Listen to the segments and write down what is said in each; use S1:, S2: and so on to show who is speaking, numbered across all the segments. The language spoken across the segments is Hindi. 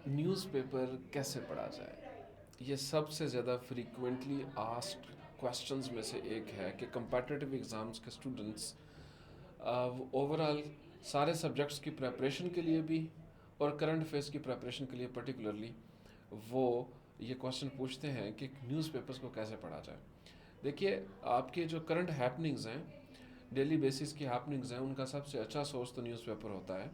S1: न्यूज़पेपर कैसे पढ़ा जाए? ये सबसे ज़्यादा फ्रीक्वेंटली आस्क्ड क्वेश्चंस में से एक है कि कंपेटिटिव एग्ज़ाम्स के स्टूडेंट्स ओवरऑल सारे सब्जेक्ट्स की प्रिपरेशन के लिए भी और करंट अफेयर्स की प्रिपरेशन के लिए पर्टिकुलरली वो ये क्वेश्चन पूछते हैं कि न्यूज़पेपर्स को कैसे पढ़ा जाए। देखिए, आपके जो करंट हैपनिंग्स हैं, डेली बेसिस की हैपनिंग्स हैं, उनका सबसे अच्छा सोर्स तो न्यूज़पेपर होता है।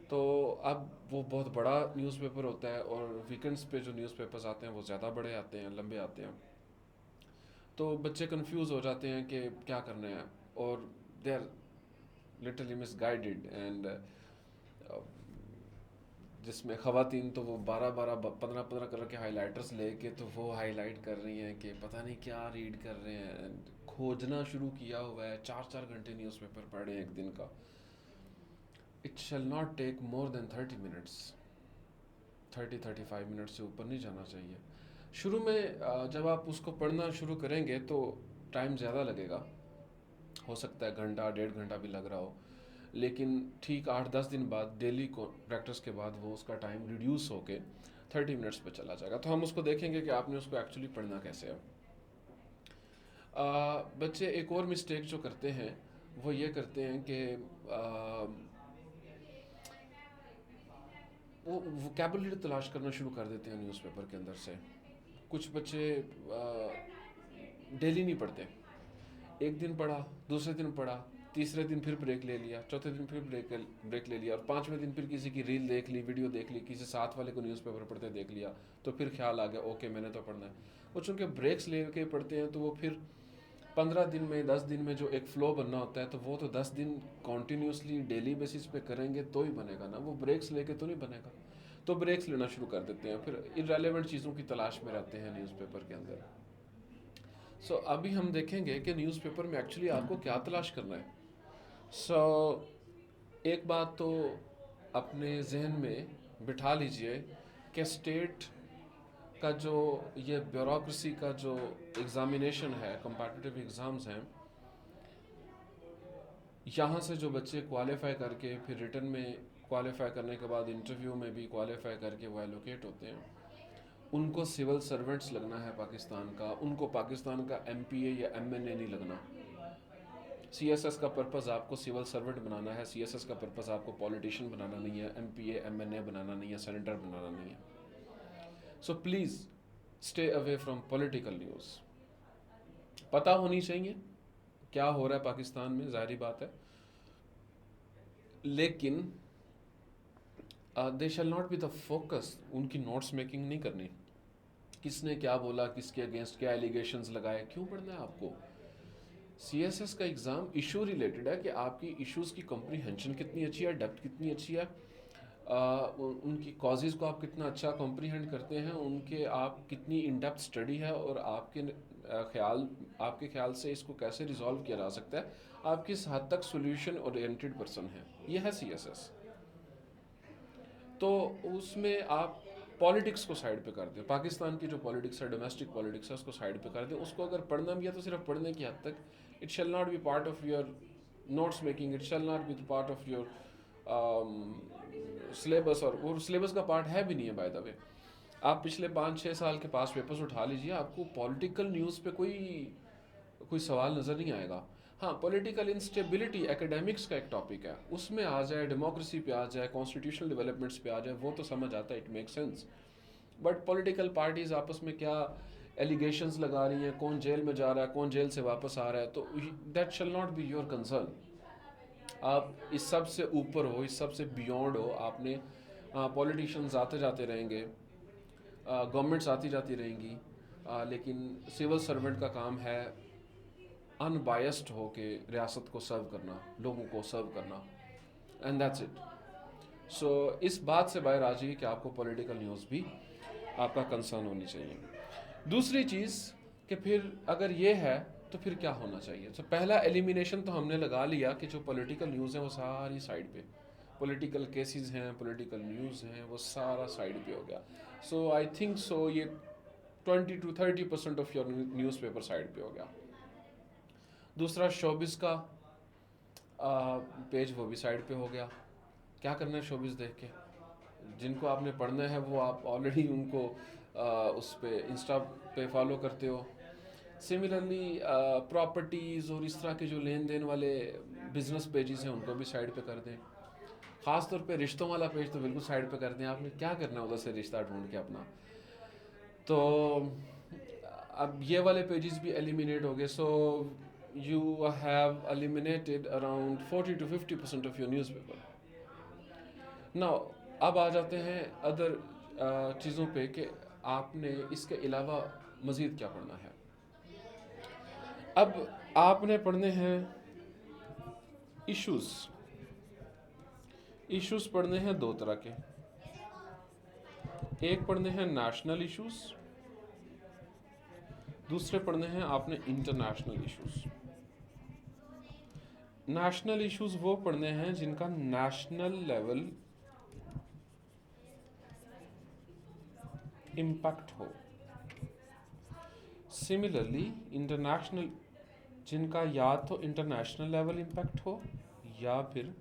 S1: तो अब वो बहुत बड़ा न्यूज़पेपर होता है और वीकेंड्स पे जो न्यूज़पेपर्स आते हैं वो ज़्यादा बड़े आते हैं, लंबे आते हैं। तो बच्चे कंफ्यूज हो जाते हैं कि क्या करना है, और they are literally misguided. And जिसमें ख़वातीन तो वो 12-12 15-15 कलर के हाइलाइटर्स लेके तो वो हाईलाइट कर रही हैं कि पता नहीं क्या रीड कर रहे हैं। And खोजना शुरू किया हुआ है, 4-4 घंटे न्यूज़पेपर पढ़े एक दिन का। It shall not take more than 30 minutes. 30-35 minute से ऊपर नहीं जाना चाहिए। शुरू में जब आप उसको पढ़ना शुरू करेंगे तो टाइम ज़्यादा लगेगा, हो सकता है घंटा 1.5 घंटा भी लग रहा हो, लेकिन ठीक 8-10 दिन बाद डेली को प्रैक्टिस के बाद वो उसका टाइम रिड्यूस होके 30 मिनट्स पे चला जाएगा। तो हम उसको देखेंगे कि आपने उसको एक्चुअली पढ़ना कैसे है। बच्चे एक और मिस्टेक जो करते हैं वो ये करते हैं कि वो वोकेबुलरी तलाश करना शुरू कर देते हैं न्यूज़पेपर के अंदर से। कुछ बच्चे डेली नहीं पढ़ते, एक दिन पढ़ा, दूसरे दिन पढ़ा, तीसरे दिन फिर ब्रेक ले लिया, चौथे दिन फिर ब्रेक ले लिया, और पांचवें दिन फिर किसी की रील देख ली, वीडियो देख ली, किसी साथ वाले को न्यूज़पेपर पढ़ते देख लिया, तो फिर ख्याल आ गया ओके मैंने तो पढ़ना है। वो चूँकि ब्रेक्स ले के पढ़ते हैं तो वो फिर 15 दिन में 10 दिन में जो एक फ़्लो बनना होता है तो वो तो 10 दिन कॉन्टीन्यूसली डेली बेसिस पे करेंगे तो ही बनेगा ना, वो ब्रेक्स लेके तो नहीं बनेगा। तो ब्रेक्स लेना शुरू कर देते हैं, फिर इररेलेवेंट चीज़ों की तलाश में रहते हैं न्यूज़पेपर के अंदर। अभी हम देखेंगे कि न्यूज़पेपर में एक्चुअली आपको क्या तलाश करना है। एक बात तो अपने जहन में बिठा लीजिए कि स्टेट का जो ये ब्यूरोक्रेसी का जो एग्ज़ामिनेशन है, कंपैटिटिव एग्ज़ाम्स हैं, यहाँ से जो बच्चे क्वालिफाई करके फिर रिटर्न में क्वालिफाई करने के बाद इंटरव्यू में भी क्वालिफाई करके वो एलोकेट होते हैं, उनको सिविल सर्वेंट्स लगना है पाकिस्तान का, उनको पाकिस्तान का एमपीए या एमएनए नहीं लगना। सीएसएस का पर्पज़ आपको सिविल सर्वेंट बनाना है, सीएसएस का पर्पज़ आपको पॉलिटिशियन बनाना नहीं है, एमपीए एमएनए बनाना नहीं है, सेनेटर बनाना नहीं है। So please stay away from political news. पता होनी चाहिए क्या हो रहा है पाकिस्तान में, जाहिर बात है, लेकिन they shall not be the focus. उनकी नोट्स मेकिंग नहीं करनी, किसने क्या बोला, किसके अगेंस्ट क्या एलिगेशंस लगाए, क्यों पढ़ना है आपको। सीएसएस का एग्ज़ाम इशू रिलेटेड है कि आपकी इश्यूज़ की कॉम्प्रीहेंशन कितनी अच्छी है, डेप्थ कितनी अच्छी है, उनकी कॉजेज़ को आप कितना अच्छा कॉम्प्रीहेंड करते हैं, उनके आप कितनी इन डेप्थ स्टडी है, और आपके ख्याल से इसको कैसे रिजॉल्व किया जा सकता है, आप किस हद तक सोल्यूशन ओरिएंटेड पर्सन हैं, यह है सीएसएस। तो उसमें आप पॉलिटिक्स को साइड पे कर दें, पाकिस्तान की जो पॉलिटिक्स है, डोमेस्टिक पॉलिटिक्स है, उसको साइड पे कर दें। उसको अगर पढ़ना भी है तो सिर्फ पढ़ने की हद तक। It shall not B part of your notes making, it shall not B part of your syllabus, और वो सिलेबस का पार्ट है भी नहीं है बाय द वे। आप पिछले 5-6 साल के पास पेपर्स उठा लीजिए, आपको पॉलिटिकल न्यूज़ पे कोई कोई सवाल नज़र नहीं आएगा। हाँ, पॉलिटिकल इंस्टेबिलिटी एकेडमिक्स का एक टॉपिक है, उसमें आ जाए, डेमोक्रेसी पे आ जाए, कॉन्स्टिट्यूशनल डेवलपमेंट्स पे आ जाए, वो तो समझ आता है, it make sense. But political parties आपस में क्या एलिगेशंस लगा रही हैं, कौन जेल में जा रहा है, कौन जेल से वापस आ रहा है, तो that shell not be your concern. आप इस सब से ऊपर हो, इस सब से बियॉन्ड हो। आपने पॉलिटिशियंस आते जाते रहेंगे, गवर्नमेंट्स आती जाती रहेंगी, लेकिन सिविल सर्वेंट का काम है अनबायस्ड हो के रियासत को सर्व करना, लोगों को सर्व करना, एंड दैट्स इट। इस बात से बाहर आ जाइए कि आपको पॉलिटिकल न्यूज़ भी आपका कंसर्न होनी चाहिए। दूसरी चीज़ कि फिर अगर ये है तो फिर क्या होना चाहिए। पहला एलिमिनेशन तो हमने लगा लिया कि जो पॉलिटिकल न्यूज़ है वो सारी साइड पे, पॉलिटिकल केसेस हैं, पॉलिटिकल न्यूज़ हैं, वो सारा साइड पे हो गया। आई थिंक ये 20-30% ऑफ योर न्यूज़पेपर साइड पे हो गया। दूसरा शोबिस का पेज, वो भी साइड पे हो गया। क्या करना है शोबिस देख के, जिनको आपने पढ़ना है वो आप ऑलरेडी उनको उस पे इंस्टा पे फॉलो करते हो। सिमिलरली प्रॉपर्टीज़ और इस तरह के जो लेन देन वाले बिजनेस पेजेस हैं उनको भी साइड पे कर दें। ख़ास तौर पे रिश्तों वाला पेज तो बिल्कुल साइड पे कर दें। आपने क्या करना है उधर से रिश्ता ढूंढ के अपना। तो अब ये वाले पेजेस भी एलिमिनेट हो गए। So you have eliminated around 40 to 50% of your newspaper. Now अब आ जाते हैं अदर चीज़ों पे कि आपने इसके अलावा मज़ीद क्या पढ़ना है। अब आपने पढ़ने हैं इश्यूज़। इश्यूज़ पढ़ने हैं दो तरह के। एक पढ़ने हैं नेशनल इश्यूज़, दूसरे पढ़ने हैं आपने इंटरनेशनल इश्यूज़। नेशनल इश्यूज़ वो पढ़ने हैं जिनका नेशनल लेवल इम्पैक्ट हो। सिमिलरली इंटरनेशनल जिनका या तो इंटरनेशनल लेवल इम्पैक्ट हो या फिर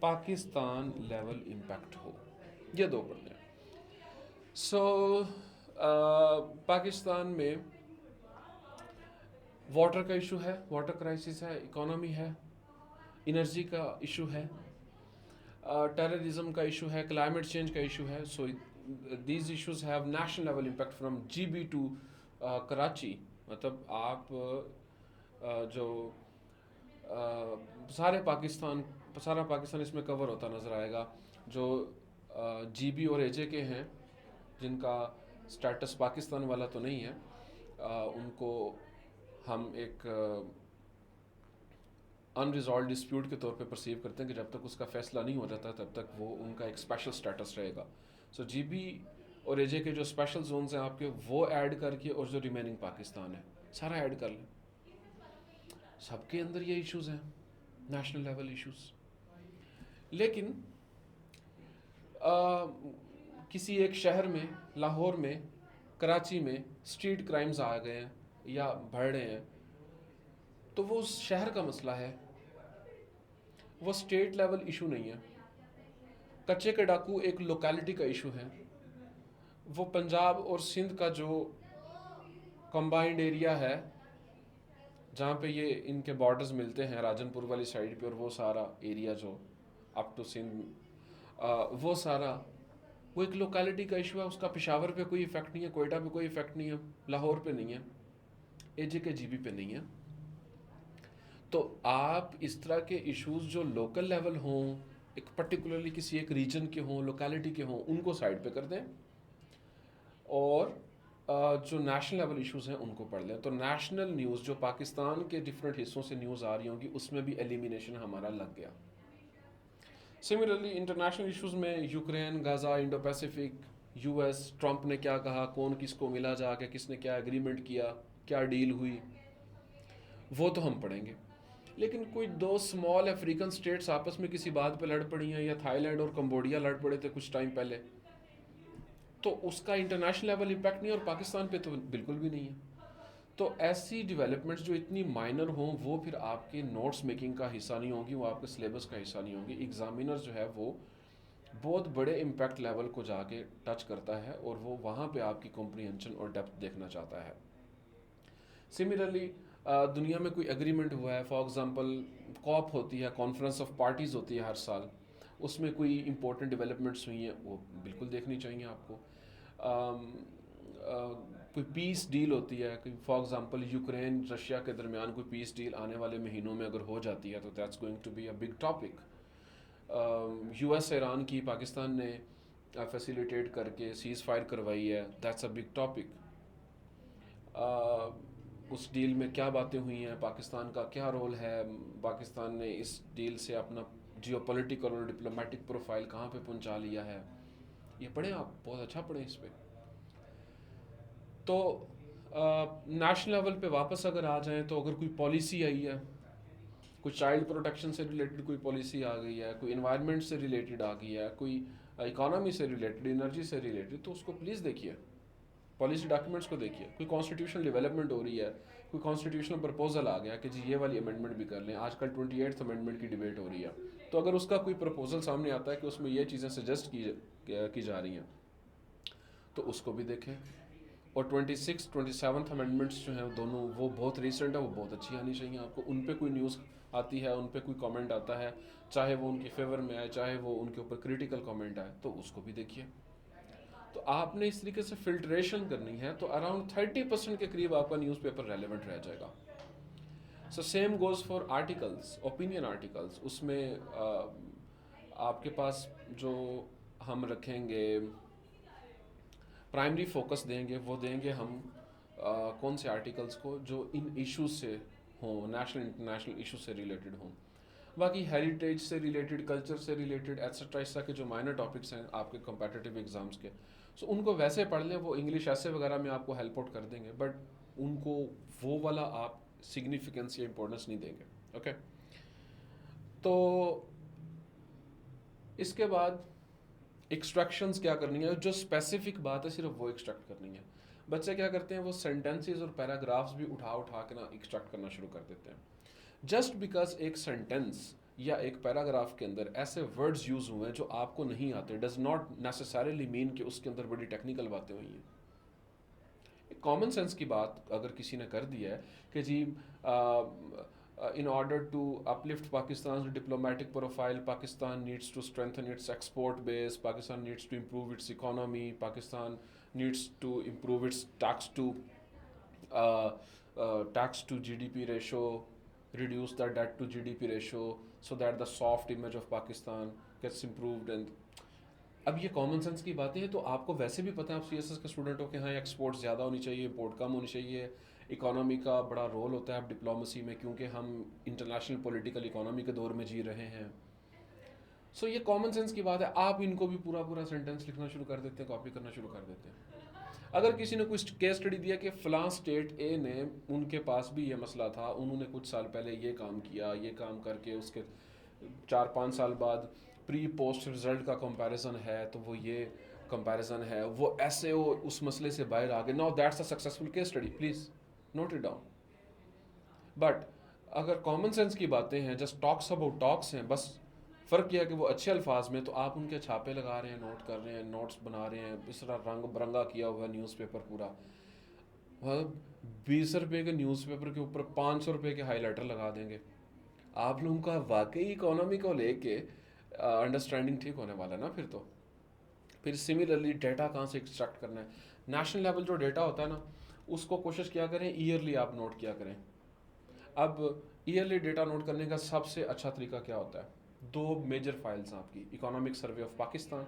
S1: पाकिस्तान लेवल इम्पैक्ट हो। ये दो पढ़ने हैं। सो पाकिस्तान में वाटर का इशू है, वाटर क्राइसिस है, इकोनॉमी है, एनर्जी का इशू है, टेररिज्म का इशू है, क्लाइमेट चेंज का इशू है। So these issues have national level impact from GB to Karachi. मतलब आप जो सारा पाकिस्तान इसमें कवर होता नज़र आएगा। जो GB और AJ के हैं जिनका स्टेटस पाकिस्तान वाला तो नहीं है, उनको हम एक अनरिजॉल्व डिस्प्यूट के तौर पे परसीव करते हैं कि जब तक उसका फैसला नहीं हो जाता तब तक वो उनका एक स्पेशल स्टेटस रहेगा। सो GB और AJ के जो स्पेशल जोन्स हैं आपके वो ऐड करके, और जो रिमेनिंग पाकिस्तान है सारा ऐड कर लें। सबके अंदर ये इश्यूज हैं, नेशनल लेवल इश्यूज। लेकिन किसी एक शहर में, लाहौर में, कराची में स्ट्रीट क्राइम्स आ गए हैं या बढ़ रहे हैं, तो वो उस शहर का मसला है, वो स्टेट लेवल इशू नहीं है। कच्चे के डाकू एक लोकेलिटी का इशू है। वो पंजाब और सिंध का जो कंबाइंड एरिया है जहाँ पे ये इनके बॉर्डर्स मिलते हैं राजनपुर वाली साइड पे, और वो सारा एरिया जो अप टू सिंध, वो सारा वो एक लोकेलिटी का इशू है। उसका पेशावर पे कोई इफेक्ट नहीं है, कोयटा पे कोई इफेक्ट नहीं है, लाहौर पे नहीं है, AJ के GB पे नहीं है। तो आप इस तरह के इश्यूज जो लोकल लेवल हों, एक पर्टिकुलरली किसी एक रीजन के हों, लोकेलिटी के हों, उनको साइड पे कर दें, और जो नेशनल लेवल इश्यूज हैं उनको पढ़ लें। तो नेशनल न्यूज़ जो पाकिस्तान के डिफरेंट हिस्सों से न्यूज़ आ रही होंगी उसमें भी एलिमिनेशन हमारा लग गया। सिमिलरली इंटरनेशनल इश्यूज में Ukraine, Gaza, Indo Pacific, US, Trump ने क्या कहा, कौन किसको मिला जाके, किसने क्या एग्रीमेंट किया, क्या डील हुई, वो तो हम पढ़ेंगे। लेकिन कोई दो स्मॉल अफ्रीकन स्टेट्स आपस में किसी बात पे लड़ पड़ी हैं, या थाईलैंड और कंबोडिया लड़ पड़े थे कुछ टाइम पहले, तो उसका इंटरनेशनल लेवल इम्पैक्ट नहीं है, और पाकिस्तान पे तो बिल्कुल भी नहीं है। तो ऐसी डेवलपमेंट्स जो इतनी माइनर हों वो फिर आपके नोट्स मेकिंग का हिस्सा नहीं होंगी, वो आपके सिलेबस का हिस्सा नहीं होंगी। एग्जामिनर जो है वो बहुत बड़े इम्पैक्ट लेवल को जाके टच करता है, और वो वहाँ पे आपकी कॉम्प्रिहेंशन और डेप्थ देखना चाहता है। सिमिलरली दुनिया में कोई एग्रीमेंट हुआ है, फॉर एग्जांपल कॉप होती है, कॉन्फ्रेंस ऑफ पार्टीज़ होती है हर साल, उसमें कोई इंपॉर्टेंट डेवलपमेंट्स हुई हैं वो बिल्कुल देखनी चाहिए आपको। कोई पीस डील होती है, कोई फॉर एग्जांपल यूक्रेन रशिया के दरमियान कोई पीस डील आने वाले महीनों में अगर हो जाती है तो that's going to be a big topic. US Iran की पाकिस्तान ने फैसिलिटेट करके सीज़ फायर करवाई है, दैट्स अ बिग टॉपिक। उस डील में क्या बातें हुई हैं, पाकिस्तान का क्या रोल है, पाकिस्तान ने इस डील से अपना जियोपॉलिटिकल और डिप्लोमेटिक प्रोफाइल कहाँ पे पहुँचा लिया है, ये पढ़ें आप, बहुत अच्छा पढ़ें इस पर। तो नेशनल लेवल पे वापस अगर आ जाएं, तो अगर कोई पॉलिसी आई है, कोई चाइल्ड प्रोटेक्शन से रिलेटेड कोई पॉलिसी आ गई है, कोई इन्वायरमेंट से रिलेटेड आ गई है, कोई इकोनॉमी से रिलेटेड, एनर्जी से रिलेटेड, तो उसको प्लीज़ देखिए, पॉलिसी डॉक्यूमेंट्स को देखिए। कोई कॉन्स्टिट्यूशनल डेवलपमेंट हो रही है, कोई कॉन्स्टिट्यूशनल प्रपोजल आ गया कि जी ये वाली अमेंडमेंट भी कर लें, आजकल 28th अमेंडमेंट की डिबेट हो रही है, तो अगर उसका कोई प्रपोजल सामने आता है कि उसमें ये चीज़ें सजेस्ट की जा रही हैं तो उसको भी देखें। और 27th अमेंडमेंट्स जो हैं दोनों, वो बहुत रिसेंट है, वो बहुत अच्छी आनी चाहिए आपको। उन पे कोई न्यूज़ आती है, उन पे कोई कमेंट आता है, चाहे वो उनके फेवर में आए, चाहे वो उनके ऊपर क्रिटिकल कमेंट आए, तो उसको भी देखिए। तो आपने इस तरीके से फिल्ट्रेशन करनी है, तो अराउंड 30% के करीब आपका न्यूज़पेपर रेलेवेंट रह जाएगा। So same goes for articles, opinion articles. उसमें आपके पास जो हम रखेंगे, प्राइमरी फोकस देंगे, वो देंगे हम कौन से आर्टिकल्स को जो इन इश्यूज से हों, नेशनल इंटरनेशनल इशू से रिलेटेड हों। बाकी हेरिटेज से रिलेटेड, कल्चर से रिलेटेड एट्सेट्रा, इस तरह के जो माइनर टॉपिक्स हैं आपके कंपेटिटिव एग्जाम्स के, सो उनको वैसे पढ़ लें, वो इंग्लिश ऐसे वगैरह में आपको हेल्प आउट कर देंगे, बट उनको वो वाला आप सिग्निफिकेंस या इंपॉर्टेंस नहीं देंगे। ओके, तो इसके बाद एक्सट्रैक्शंस क्या करनी है, जो स्पेसिफिक बात है सिर्फ वो एक्सट्रैक्ट करनी है। बच्चे क्या करते हैं, वो सेंटेंसेस और पैराग्राफ्स भी उठा उठा के ना एक्सट्रैक्ट करना शुरू कर देते हैं। जस्ट बिकॉज एक सेंटेंस या एक पैराग्राफ के अंदर ऐसे वर्ड्स यूज हुए हैं जो आपको नहीं आते, डज नॉट नेसेसरीली मीन कि उसके अंदर बड़ी टेक्निकल बातें हुई हैं। कॉमन सेंस की बात अगर किसी ने कर दी है कि जी in order to uplift Pakistan's diplomatic profile, Pakistan needs to strengthen its export base, Pakistan needs to improve its economy, Pakistan needs to improve its tax to GDP ratio, reduce the debt to GDP ratio, so that the soft image of Pakistan gets improved। And अब ये कॉमन सेंस की बातें हैं, तो आपको वैसे भी पता है, आप सीएसएस के स्टूडेंट हो कि हाँ एक्सपोर्ट ज़्यादा होनी चाहिए, इम्पोर्ट कम होनी चाहिए, इकोनॉमी का बड़ा रोल होता है अब डिप्लोमेसी में, क्योंकि हम इंटरनेशनल पॉलिटिकल इकोनॉमी के दौर में जी रहे हैं। सो ये कॉमन सेंस की बात है, आप इनको भी पूरा पूरा सेंटेंस लिखना शुरू कर देते हैं, कॉपी करना शुरू कर देते हैं। अगर किसी ने कुछ केस स्टडी दिया कि फ़लाँ स्टेट ए ने, उनके पास भी ये मसला था, उन्होंने कुछ साल पहले ये काम किया, ये काम करके उसके 4-5 साल बाद प्री पोस्ट रिजल्ट का कंपैरिजन है, तो वो ये कंपैरिजन है, वो ऐसे वो उस मसले से बाहर आ गए, now that's a successful case study, please note it down. But अगर कॉमन सेंस की बातें हैं, जस्ट टॉक्स अबाउट टॉक्स हैं, बस फ़र्क किया कि वो अच्छे अल्फाज में, तो आप उनके छापे लगा रहे हैं, नोट कर रहे हैं, नोट्स बना रहे हैं, इस तरह रंग बिरंगा किया हुआ न्यूज़पेपर पूरा। 20 रुपये के न्यूज़पेपर के ऊपर 500 रुपये के हाईलाइटर लगा देंगे। आप लोगों का वाकई इकोनॉमी को लेके अंडरस्टैंडिंग ठीक होने वाला है ना फिर तो। फिर सिमिलरली डेटा कहाँ से एक्सट्रैक्ट करना है, नेशनल लेवल जो डेटा होता है ना, उसको कोशिश किया करें ईयरली आप नोट किया करें। अब ईयरली डेटा नोट करने का सबसे अच्छा तरीका क्या होता है, 2 मेजर फाइल्स हैं आपकी, इकोनॉमिक सर्वे ऑफ पाकिस्तान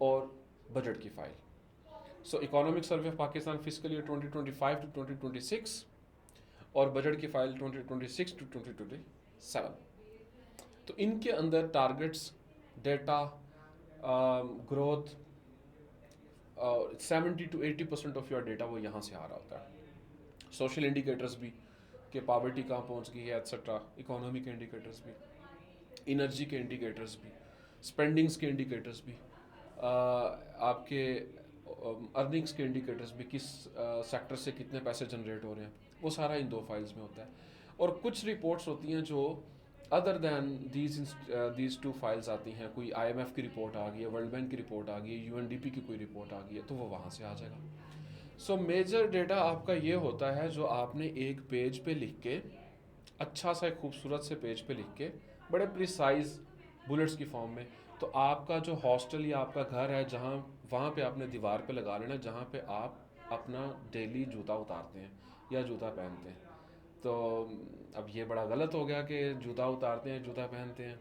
S1: और बजट की file. So economic survey of Pakistan physical year 2025 to 2026 और बजट की फाइल 2026 to 2027। तो इनके अंदर targets, data, growth, 70 to 80% of your data वो यहाँ से आ रहा होता है। सोशल इंडिकेटर्स भी कि पॉवर्टी कहाँ पहुँच गई है एट्सेट्रा, इकोनॉमी के इंडिकेटर्स भी, इनर्जी के इंडिकेटर्स भी, स्पेंडिंग्स के इंडिकेटर्स भी, आपके अर्निंग्स के इंडिकेटर्स भी, किस सेक्टर से कितने पैसे जनरेट हो रहे हैं, वो सारा इन 2 फाइल्स में होता है। और कुछ रिपोर्ट्स होती हैं जो अदर दैन दीज 2 फाइल्स आती हैं, कोई IMF की रिपोर्ट आ गई है, वर्ल्ड बैंक की रिपोर्ट आ गई है, UNDP की कोई रिपोर्ट आ गई है, तो वो वहाँ से आ जाएगा। सो मेजर डेटा आपका ये होता है जो आपने एक पेज पे लिख के, अच्छा सा एक खूबसूरत से पेज पे लिख के, बड़े प्रिसाइज बुलेट्स की फॉर्म में, तो आपका जो हॉस्टल या आपका घर है जहाँ, वहाँ पे आपने दीवार पे लगा लेना, जहाँ पे आप अपना डेली जूता उतारते हैं या जूता पहनते हैं। तो अब ये बड़ा गलत हो गया कि जूता उतारते हैं, जूता पहनते हैं,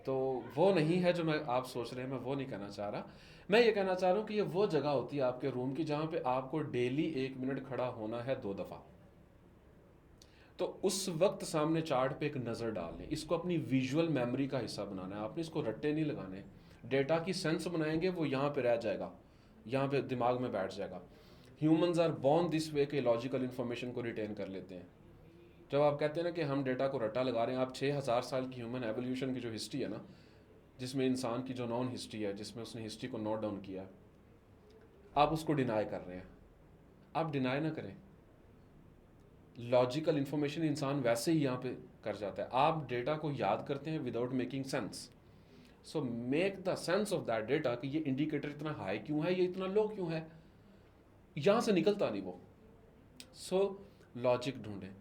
S1: तो वो नहीं है जो मैं आप सोच रहे हैं, मैं वो नहीं कहना चाह रहा। मैं ये कहना चाह रहा हूँ कि ये वो जगह होती है आपके रूम की जहाँ पे आपको डेली 1 मिनट खड़ा होना है 2 दफ़ा। तो उस वक्त सामने चार्ट पे एक नज़र डाल लें, इसको अपनी विजुअल मेमोरी का हिस्सा बनाना है, आपने इसको रट्टे नहीं लगाने। डेटा की सेंस बनाएंगे, वो यहाँ पे रह जाएगा, यहाँ पे दिमाग में बैठ जाएगा। Humans are born this way के लॉजिकल इन्फॉर्मेशन को रिटेन कर लेते हैं। जब आप कहते हैं ना कि हम डेटा को रट्टा लगा रहे हैं, आप 6000 साल की ह्यूमन एवोल्यूशन की जो हिस्ट्री है ना, जिसमें इंसान की जो नॉन हिस्ट्री है, जिसमें उसने हिस्ट्री को नोट डाउन किया, आप उसको डिनाई कर रहे हैं। आप डिनाई ना करें, लॉजिकल इन्फॉर्मेशन इंसान वैसे ही यहाँ पे कर जाता है। आप डेटा को याद करते हैं without making sense. So make the sense of that data कि ये इंडिकेटर इतना हाई क्यों है, ये इतना लो क्यों है, यहाँ से निकलता नहीं वो। सो लॉजिक ढूंढें।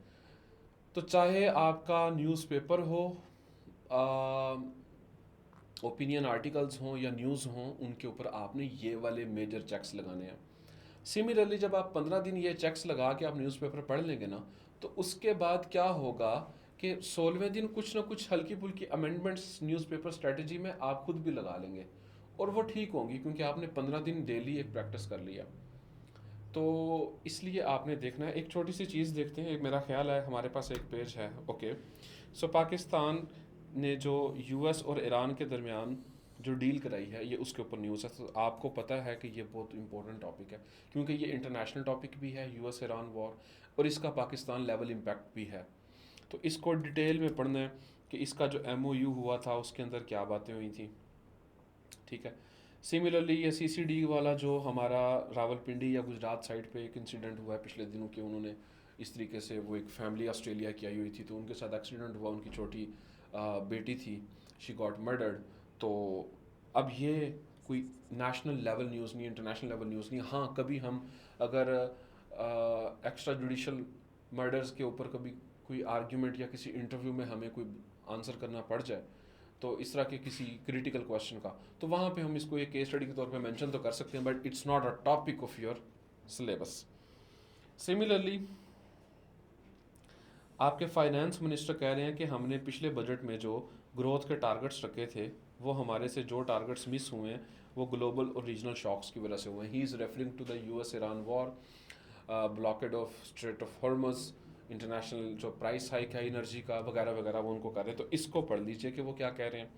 S1: तो चाहे आपका न्यूज़पेपर हो, ओपिनियन आर्टिकल्स हों या न्यूज़ हों, उनके ऊपर आपने ये वाले मेजर चेक्स लगाने हैं। सिमिलरली जब आप 15 दिन ये चेक्स लगा के आप न्यूज़पेपर पढ़ लेंगे ना, तो उसके बाद क्या होगा कि 16वें दिन कुछ ना कुछ हल्की फुल्की अमेंडमेंट्स न्यूज़पेपर स्ट्रेटजी में आप खुद भी लगा लेंगे, और वो ठीक होंगी क्योंकि आपने 15 दिन डेली एक प्रैक्टिस कर लिया। तो इसलिए आपने देखना है। एक छोटी सी चीज़ देखते हैं, एक मेरा ख्याल है हमारे पास एक पेज है। ओके, सो पाकिस्तान ने जो यूएस और ईरान के दरमियान जो डील कराई है, ये उसके ऊपर न्यूज़ है। तो आपको पता है कि ये बहुत इंपॉर्टेंट टॉपिक है क्योंकि ये इंटरनेशनल टॉपिक भी है, यूएस ईरान वॉर, और इसका पाकिस्तान लेवल इम्पैक्ट भी है। तो इसको डिटेल में पढ़ना है कि इसका जो एमओयू हुआ था उसके अंदर क्या बातें हुई थी। ठीक है। सिमिलरली ये सीसीडी वाला जो हमारा रावलपिंडी या गुजरात साइड पे एक इंसिडेंट हुआ है पिछले दिनों के, उन्होंने इस तरीके से, वो एक फैमिली ऑस्ट्रेलिया की आई हुई थी, तो उनके साथ एक्सीडेंट हुआ, उनकी छोटी बेटी थी, शी गॉट मर्डर्ड। तो अब ये कोई नेशनल लेवल न्यूज़ नहीं, इंटरनेशनल लेवल न्यूज़ नहीं। हाँ, कभी हम अगर एक्स्ट्रा जुडिशल मर्डर्स के ऊपर कभी कोई आर्ग्यूमेंट या किसी इंटरव्यू में हमें कोई आंसर करना पड़ जाए, तो इस तरह के किसी क्रिटिकल क्वेश्चन का, तो वहाँ पे हम इसको एक केस स्टडी के तौर पे मेंशन तो कर सकते हैं, but it's not a topic of your syllabus. Similarly आपके फाइनेंस मिनिस्टर कह रहे हैं कि हमने पिछले बजट में जो ग्रोथ के टारगेट्स रखे थे, वो हमारे से जो टारगेट्स मिस हुए हैं वो ग्लोबल और रीजनल शॉक्स की वजह से हुए हैं। He is referring to the US Iran war, blockade of strait of Hormuz, international जो प्राइस हाइक है एनर्जी का वगैरह वगैरह, वो उनको कर रहे हैं। तो इसको पढ़ लीजिए कि वो क्या कह रहे हैं।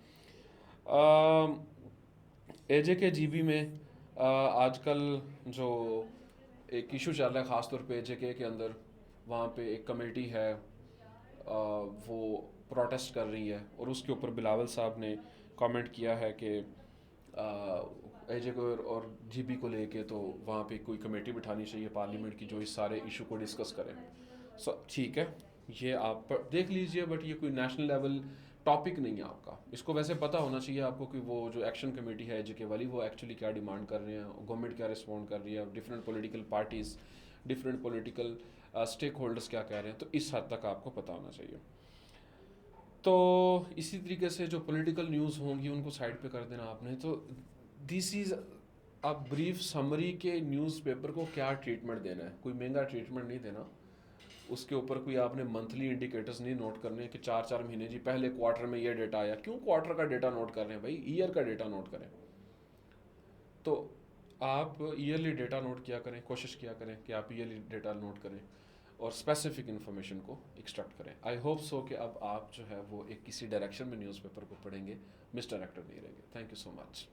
S1: एजे के जीबी में आजकल जो एक इशू चल रहा है ख़ासतौर पे एजे के अंदर, वहाँ पे एक कमेटी है, वो प्रोटेस्ट कर रही है, और उसके ऊपर बिलावल साहब ने कमेंट किया है कि एजे को और जीबी को लेके तो वहाँ पे कोई कमेटी बिठानी चाहिए पार्लियामेंट की जो इस सारे इशू को डिस्कस करे। सो ठीक है, ये आप देख लीजिए, बट ये कोई नेशनल लेवल टॉपिक नहीं है आपका। इसको वैसे पता होना चाहिए आपको कि वो जो एक्शन कमेटी है एजे के वाली, वो एक्चुअली क्या डिमांड कर रहे हैं, गवर्नमेंट क्या रिस्पॉन्ड कर रही है, different political parties, different political stakeholders क्या कह रहे हैं, तो इस हद तक आपको पता होना चाहिए। तो इसी तरीके से जो पॉलिटिकल न्यूज़ होंगी उनको साइड पे कर देना आपने। तो this is a brief summary के न्यूज़पेपर को क्या ट्रीटमेंट देना है। कोई महंगा ट्रीटमेंट नहीं देना, उसके ऊपर कोई आपने मंथली इंडिकेटर्स नहीं नोट करने कि 4-4 महीने जी पहले क्वार्टर में ये डेटा आया। क्यों क्वार्टर का डेटा नोट कर रहे हैं भाई, ईयर का डेटा नोट करें। तो आप ईयरली डेटा नोट किया करें, कोशिश किया करें कि आप ईयरली डेटा नोट करें और स्पेसिफिक इन्फॉर्मेशन को एक्सट्रैक्ट करें। आई होप सो कि अब आप जो है वो एक किसी डायरेक्शन में न्यूज़पेपर को पढ़ेंगे, मिस डायरेक्टर नहीं रहेंगे। Thank you so much.